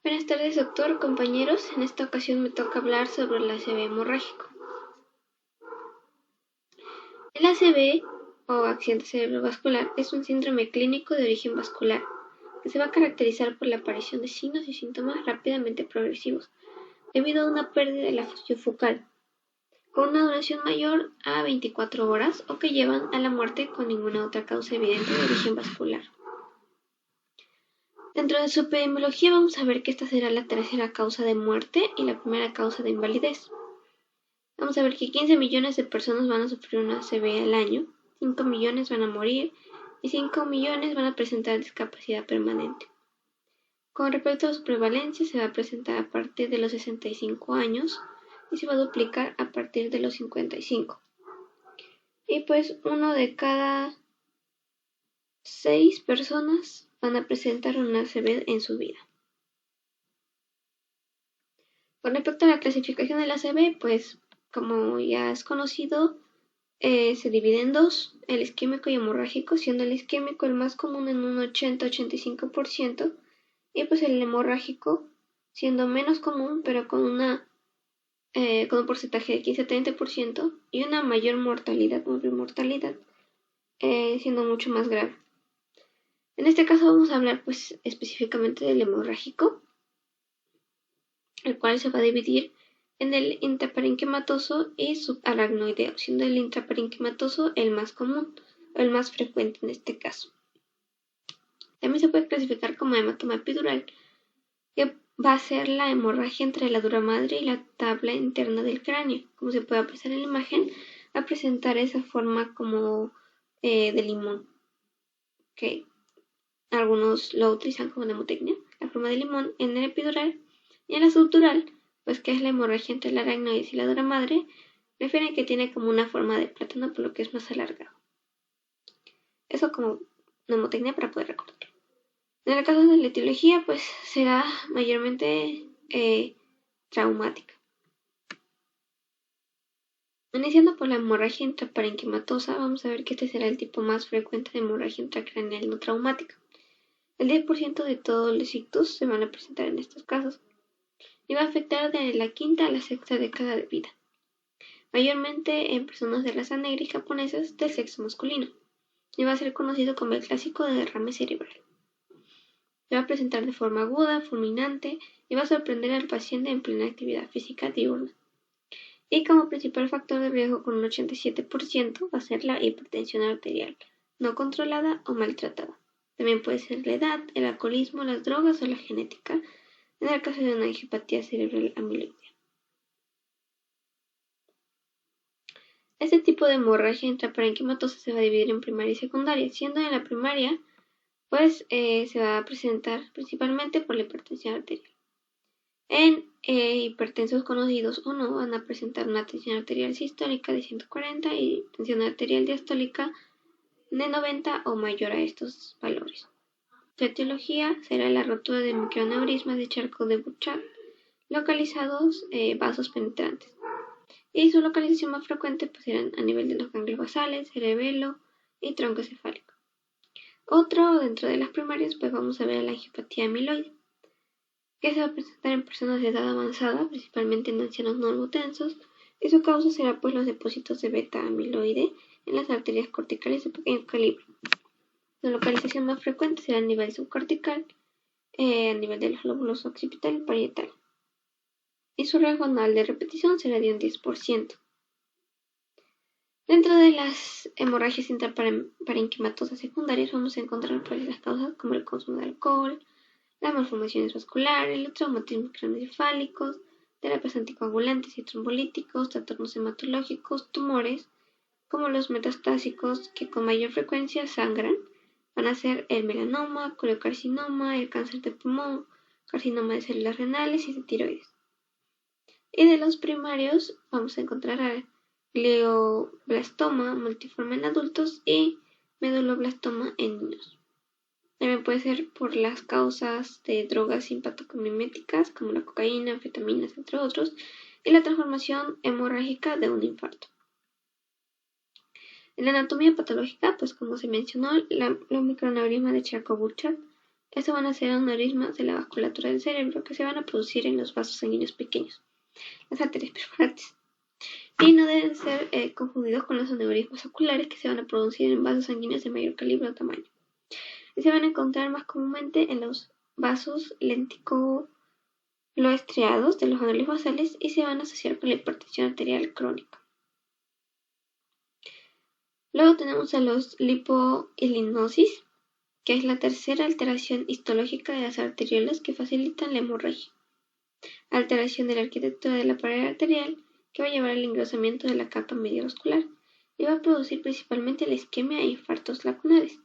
Buenas tardes, doctor, compañeros. En esta ocasión me toca hablar sobre el ACV hemorrágico. El ACV, o accidente cerebrovascular, es un síndrome clínico de origen vascular que se va a caracterizar por la aparición de signos y síntomas rápidamente progresivos debido a una pérdida de la función focal, con una duración mayor a 24 horas o que llevan a la muerte con ninguna otra causa evidente de origen vascular. Dentro de su epidemiología vamos a ver que esta será la tercera causa de muerte y la primera causa de invalidez. Vamos a ver que 15 millones de personas van a sufrir una ACV al año, 5 millones van a morir y 5 millones van a presentar discapacidad permanente. Con respecto a su prevalencia, se va a presentar a partir de los 65 años y se va a duplicar a partir de los 55. Y pues 1 de cada 6 personas van a presentar una ACV en su vida. Con respecto a la clasificación del ACV, pues como ya es conocido, se divide en dos, el isquémico y hemorrágico, siendo el isquémico el más común en un 80-85% y pues el hemorrágico siendo menos común pero con un porcentaje de 15-30% y una mayor mortalidad, siendo mucho más grave. En este caso vamos a hablar pues específicamente del hemorrágico, el cual se va a dividir en el intraparenquimatoso y subaracnoideo, siendo el intraparenquimatoso el más común, o el más frecuente en este caso. También se puede clasificar como hematoma epidural, que va a ser la hemorragia entre la dura madre y la tabla interna del cráneo. Como se puede apreciar en la imagen, va a presentar esa forma como de limón. Okay. Algunos lo utilizan como mnemotecnia, la forma de limón en el epidural, y en la subdural, pues que es la hemorragia entre la aracnoides y la dura madre, refieren que tiene como una forma de plátano, por lo que es más alargado. Eso como mnemotecnia para poder recordarlo. En el caso de la etiología, pues será mayormente traumática. Iniciando por la hemorragia intraparenquimatosa, vamos a ver que este será el tipo más frecuente de hemorragia intracraneal no traumática. El 10% de todos los ictus se van a presentar en estos casos y va a afectar de la quinta a la sexta década de vida, mayormente en personas de raza negra y japonesas del sexo masculino, y va a ser conocido como el clásico de derrame cerebral. Se va a presentar de forma aguda, fulminante y va a sorprender al paciente en plena actividad física diurna. Y como principal factor de riesgo con un 87% va a ser la hipertensión arterial, no controlada o maltratada. También puede ser la edad, el alcoholismo, las drogas o la genética, en el caso de una angiopatía cerebral amiloidea. Este tipo de hemorragia intraparenquimatosa se va a dividir en primaria y secundaria, siendo en la primaria pues se va a presentar principalmente por la hipertensión arterial. En hipertensos conocidos o no van a presentar una tensión arterial sistólica de 140 y tensión arterial diastólica de 90 o mayor a estos valores. Su etiología será la rotura de microaneurismas de charco de Burchard localizados vasos penetrantes. Y su localización más frecuente pues serán a nivel de los ganglios basales, cerebelo y tronco cefálico. Otro dentro de las primarias pues vamos a ver la angiopatía amiloide, que se va a presentar en personas de edad avanzada, principalmente en ancianos normotensos, y su causa será pues los depósitos de beta-amiloide en las arterias corticales de pequeño calibre. Su localización más frecuente será a nivel subcortical, a nivel de los lóbulos occipital y parietal. Y su riesgo anual de repetición será de un 10%. Dentro de las hemorragias intraparenquimatosas secundarias vamos a encontrar pues las causas como el consumo de alcohol, las malformaciones vasculares, los traumatismos craneoencefálicos, terapias anticoagulantes y trombolíticos, trastornos hematológicos, tumores, como los metastásicos que con mayor frecuencia sangran, van a ser el melanoma, coliocarcinoma, el cáncer de pulmón, carcinoma de células renales y de tiroides. Y de los primarios vamos a encontrar al glioblastoma multiforme en adultos y meduloblastoma en niños. También puede ser por las causas de drogas simpatomiméticas como la cocaína, anfetaminas, entre otros, y la transformación hemorrágica de un infarto. En la anatomía patológica, pues como se mencionó, los microaneurismas de Charcot-Burchard Estos van a ser aneurismas de la vasculatura del cerebro que se van a producir en los vasos sanguíneos pequeños, las arterias perforantes. Y no deben ser confundidos con los aneurismas oculares que se van a producir en vasos sanguíneos de mayor calibre o tamaño. Y se van a encontrar más comúnmente en los vasos lenticuloestriados de los ganglios basales y se van a asociar con la hipertensión arterial crónica. Luego tenemos a los lipoilinosis, que es la tercera alteración histológica de las arteriolas que facilitan la hemorragia. Alteración de la arquitectura de la pared arterial que va a llevar al engrosamiento de la capa mediovascular y va a producir principalmente la isquemia e infartos lacunares,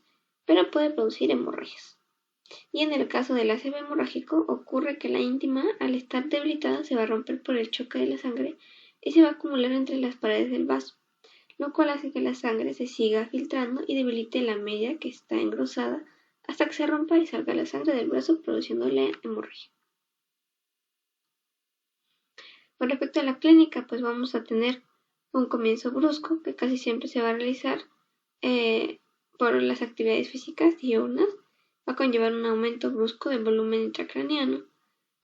pero puede producir hemorragias. Y en el caso del ACV hemorrágico ocurre que la íntima, al estar debilitada, se va a romper por el choque de la sangre y se va a acumular entre las paredes del vaso, lo cual hace que la sangre se siga filtrando y debilite la media que está engrosada hasta que se rompa y salga la sangre del brazo produciendo la hemorragia. Con respecto a la clínica, pues vamos a tener un comienzo brusco que casi siempre se va a realizar por las actividades físicas diurnas. Va a conllevar un aumento brusco del volumen intracraneano.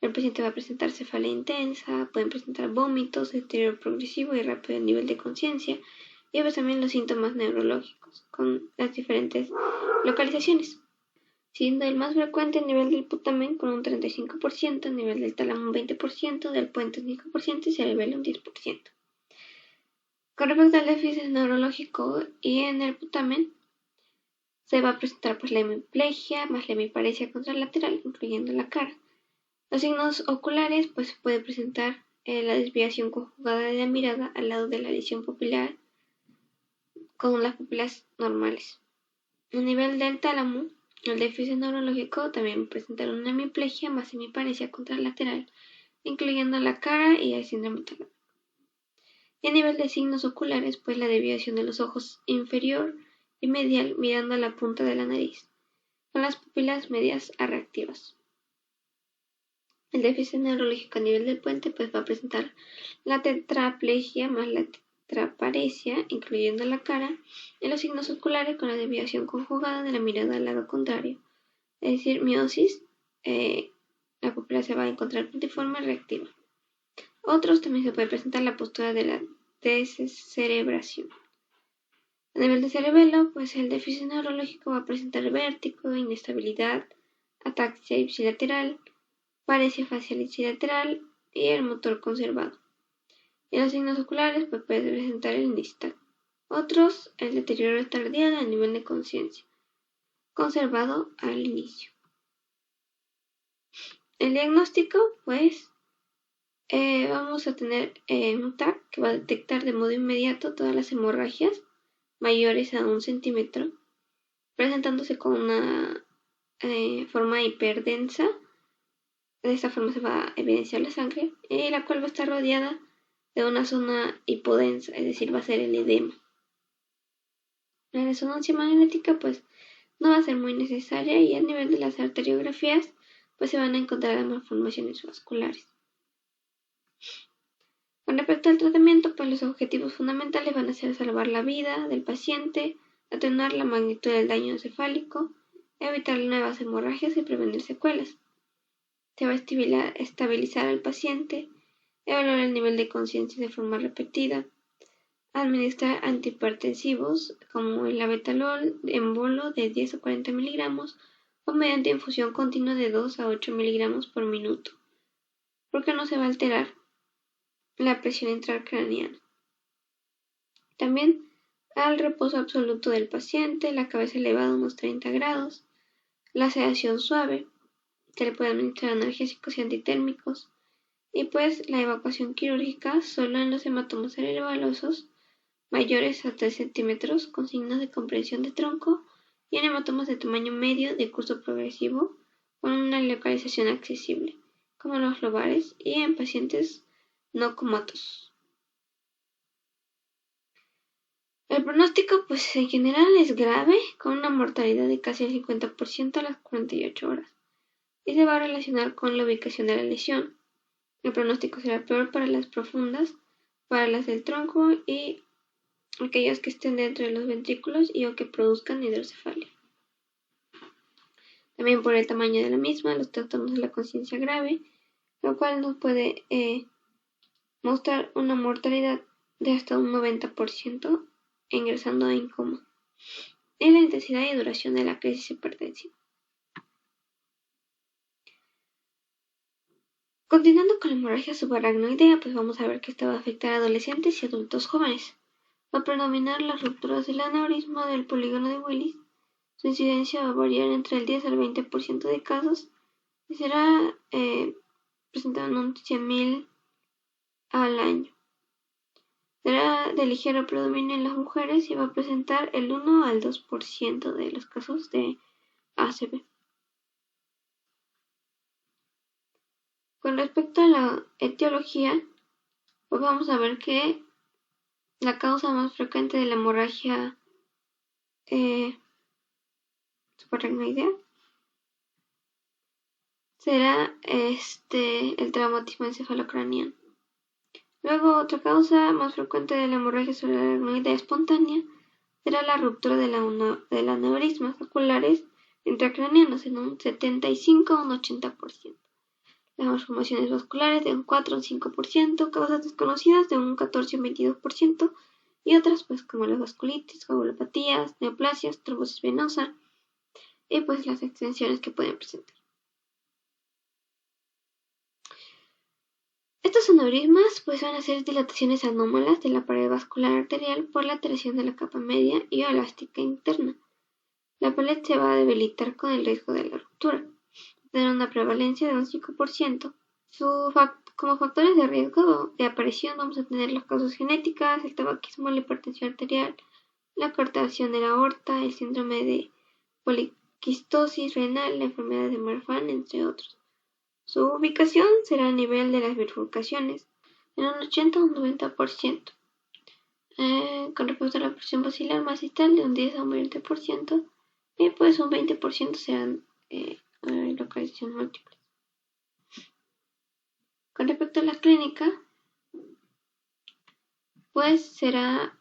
El paciente va a presentar cefalea intensa, pueden presentar vómitos, deterioro progresivo y rápido a nivel de conciencia, y pues también los síntomas neurológicos con las diferentes localizaciones, siendo el más frecuente el nivel del putamen con un 35%, el nivel del tálamo un 20%, del puente un 5% y cerebelo un 10%. Con respecto al déficit neurológico y en el putamen, se va a presentar pues la hemiplegia más la hemiparesia contralateral, incluyendo la cara. Los signos oculares pues puede presentar la desviación conjugada de la mirada al lado de la lesión pupilar con las pupilas normales. A nivel del tálamo, el déficit neurológico también presenta una hemiplegia más hemiparesia contralateral, incluyendo la cara y el síndrome talámico. Y a nivel de signos oculares, pues la desviación de los ojos inferior y medial mirando a la punta de la nariz, con las pupilas medias reactivas. El déficit neurológico a nivel del puente pues va a presentar la tetraplegia más la tetraparesia, incluyendo la cara, y los signos oculares con la desviación conjugada de la mirada al lado contrario, es decir, miosis, la pupila se va a encontrar puntiforme reactiva. Otros también se puede presentar la postura de la descerebración. A nivel de cerebelo, pues el déficit neurológico va a presentar vértigo, inestabilidad, ataxia ipsilateral, paresia facial ipsilateral y el motor conservado. Y los signos oculares pues puede presentar el nistagmo. Otros, el deterioro tardío a nivel de conciencia, conservado al inicio. El diagnóstico, pues, vamos a tener un TAC que va a detectar de modo inmediato todas las hemorragias mayores a 1 centímetro, presentándose con una forma hiperdensa. De esta forma se va a evidenciar la sangre, la cual va a estar rodeada de una zona hipodensa, es decir, va a ser el edema. La resonancia magnética pues no va a ser muy necesaria y a nivel de las arteriografías pues se van a encontrar malformaciones vasculares. Con respecto al tratamiento, pues los objetivos fundamentales van a ser salvar la vida del paciente, atenuar la magnitud del daño encefálico, evitar nuevas hemorragias y prevenir secuelas. Se va a estabilizar al paciente, evaluar el nivel de conciencia de forma repetida, administrar antihipertensivos como el labetalol en bolo de 10 a 40 miligramos o mediante infusión continua de 2 a 8 miligramos por minuto, porque no se va a alterar la presión intracraneana. También al reposo absoluto del paciente, la cabeza elevada a unos 30 grados, la sedación suave, se le puede administrar analgésicos y antitérmicos, y pues la evacuación quirúrgica solo en los hematomas cerebrosos mayores a 3 centímetros con signos de compresión de tronco y en hematomas de tamaño medio de curso progresivo con una localización accesible, como los lobares y en pacientes no comatosos. El pronóstico pues en general es grave, con una mortalidad de casi el 50% a las 48 horas, y se va a relacionar con la ubicación de la lesión. El pronóstico será peor para las profundas, para las del tronco y aquellas que estén dentro de los ventrículos y o que produzcan hidrocefalia. También por el tamaño de la misma, los trastornos de la conciencia grave, lo cual nos puede mostrar una mortalidad de hasta un 90% ingresando en coma. Y la intensidad y duración de la crisis hipertensiva. Continuando con la hemorragia subaracnoidea, pues vamos a ver que esta va a afectar a adolescentes y adultos jóvenes. Va a predominar las rupturas del aneurisma del polígono de Willis. Su incidencia va a variar entre el 10 al 20% de casos y será presentando un 100.000 al año. Será de ligero predominio en las mujeres y va a presentar el 1 al 2% de los casos de ACV. Con respecto a la etiología, pues vamos a ver que la causa más frecuente de la hemorragia subaracnoidea será el traumatismo encefalocraneano. Luego, otra causa más frecuente de la hemorragia subaracnoidea espontánea será la ruptura de las aneurismas oculares intracraneanos en un 75 a un 80%. Las malformaciones vasculares de un 4 a un 5%, causas desconocidas de un 14 a un 22%, y otras pues como las vasculitis, coagulopatías, neoplasias, trombosis venosa y pues las extensiones que pueden presentar. Estos aneurismas pues van a ser dilataciones anómalas de la pared vascular arterial por la alteración de la capa media y elástica interna. La pared se va a debilitar con el riesgo de la ruptura, tener una prevalencia de un 5%. Como factores de riesgo de aparición vamos a tener las causas genéticas, el tabaquismo, la hipertensión arterial, la coartación de la aorta, el síndrome de poliquistosis renal, la enfermedad de Marfan, entre otros. Su ubicación será a nivel de las bifurcaciones, en un 80 a un 90%. Con respecto a la presión basilar masistal, de un 10 a un 20%, y pues un 20% serán localización múltiple. Con respecto a la clínica, pues será,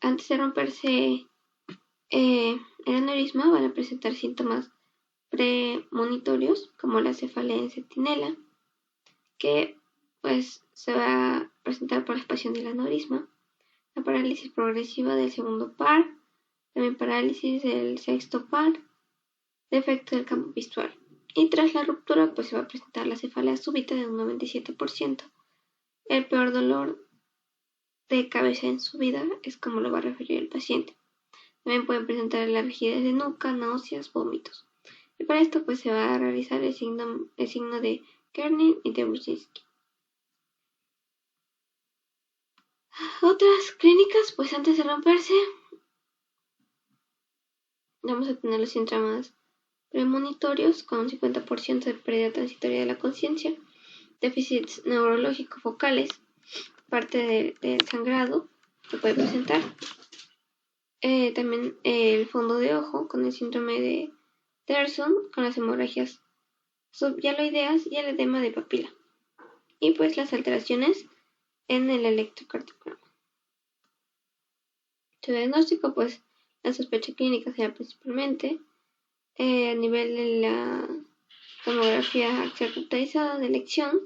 antes de romperse el aneurisma, van a presentar síntomas premonitorios, como la cefalea en centinela, que pues se va a presentar por la expansión del aneurisma, la parálisis progresiva del segundo par, también parálisis del sexto par, defecto del campo visual. Y tras la ruptura, pues se va a presentar la cefalea súbita de un 97%. El peor dolor de cabeza en su vida es como lo va a referir el paciente. También pueden presentar la rigidez de nuca, náuseas, vómitos. Y para esto pues se va a realizar el signo de Kernin y de Brzezinski. Otras clínicas, pues antes de romperse, vamos a tener los síntomas premonitorios con un 50% de pérdida transitoria de la conciencia, déficits neurológicos focales, parte del sangrado que puede presentar, también el fondo de ojo con el síndrome de Terson, con las hemorragias subyaloideas y el edema de papila, y pues las alteraciones en el electrocardiograma. Su diagnóstico, pues la sospecha clínica será principalmente a nivel de la tomografía axial computarizada de elección,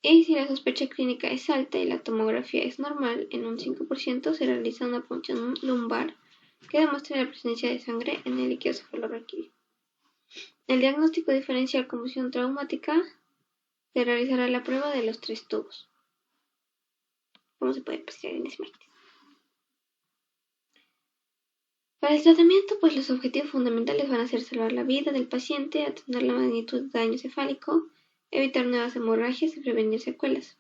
y si la sospecha clínica es alta y la tomografía es normal, en un 5% se realiza una punción lumbar que demuestra la presencia de sangre en el líquido cefalorraquídeo. El diagnóstico diferencial conmoción traumática se realizará la prueba de los 3 tubos. ¿Cómo se puede apreciar en imágenes? Para el tratamiento, pues los objetivos fundamentales van a ser salvar la vida del paciente, atender la magnitud de daño cefálico, evitar nuevas hemorragias y prevenir secuelas.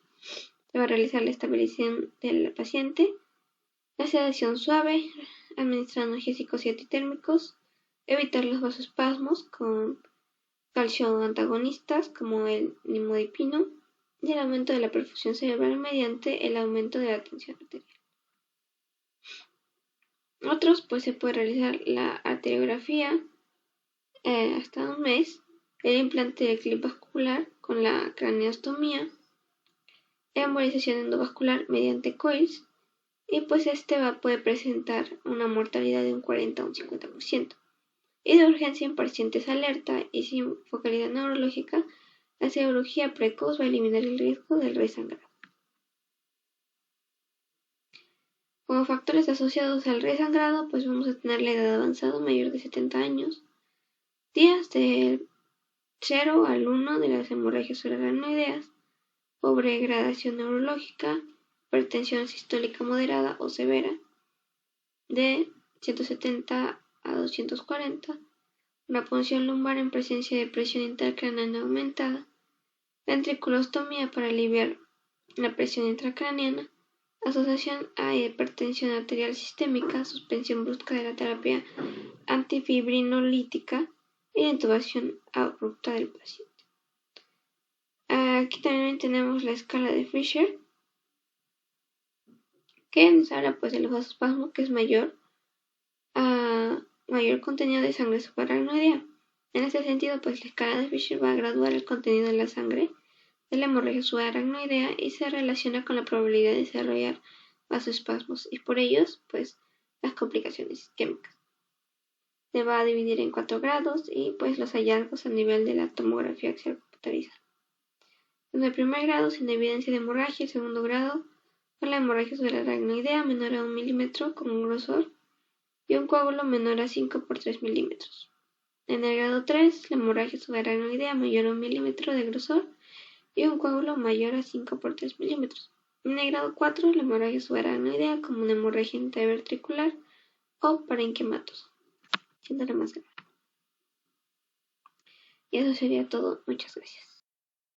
Se va a realizar la estabilización del paciente, la sedación suave, administrar analgésicos y antitérmicos, evitar los vasoespasmos con calcio antagonistas como el nimodipino y el aumento de la perfusión cerebral mediante el aumento de la tensión arterial. Otros, pues se puede realizar la arteriografía hasta un mes, el implante del clip vascular con la craneostomía, embolización endovascular mediante coils, y pues puede presentar una mortalidad de un 40 a un 50%. y de urgencia en pacientes alerta y sin focalidad neurológica. La cirugía precoz va a eliminar el riesgo del resangrado. Como factores asociados al resangrado, pues vamos a tener la edad avanzada mayor de 70 años, días del 0 al 1 de las hemorragias subaracnoideas, pobre gradación neurológica, hipertensión sistólica moderada o severa, de 170 a 240, una punción lumbar en presencia de presión intracraneana aumentada, ventriculostomía para aliviar la presión intracraneana, asociación a hipertensión arterial sistémica, suspensión brusca de la terapia antifibrinolítica y la intubación abrupta del paciente. Aquí también tenemos la escala de Fisher, que nos habla pues del vasospasmo, que es mayor contenido de sangre subaracnoidea. En este sentido, pues la escala de Fisher va a graduar el contenido de la sangre de la hemorragia subaracnoidea y se relaciona con la probabilidad de desarrollar vasoespasmos y por ellos, pues, las complicaciones isquémicas. Se va a dividir en 4 grados y pues los hallazgos a nivel de la tomografía axial computarizada. En el primer grado, sin evidencia de hemorragia, el segundo grado, con la hemorragia subaracnoidea menor a 1 milímetro con un grosor y un coágulo menor a 5 por 3 milímetros. En el grado 3, la hemorragia subaracnoidea mayor a 1 milímetro de grosor y un coágulo mayor a 5 por 3 milímetros. En el grado 4, la hemorragia subaracnoidea como una hemorragia interventricular o parenquimatosa, siendo la más grave. Y eso sería todo. Muchas gracias.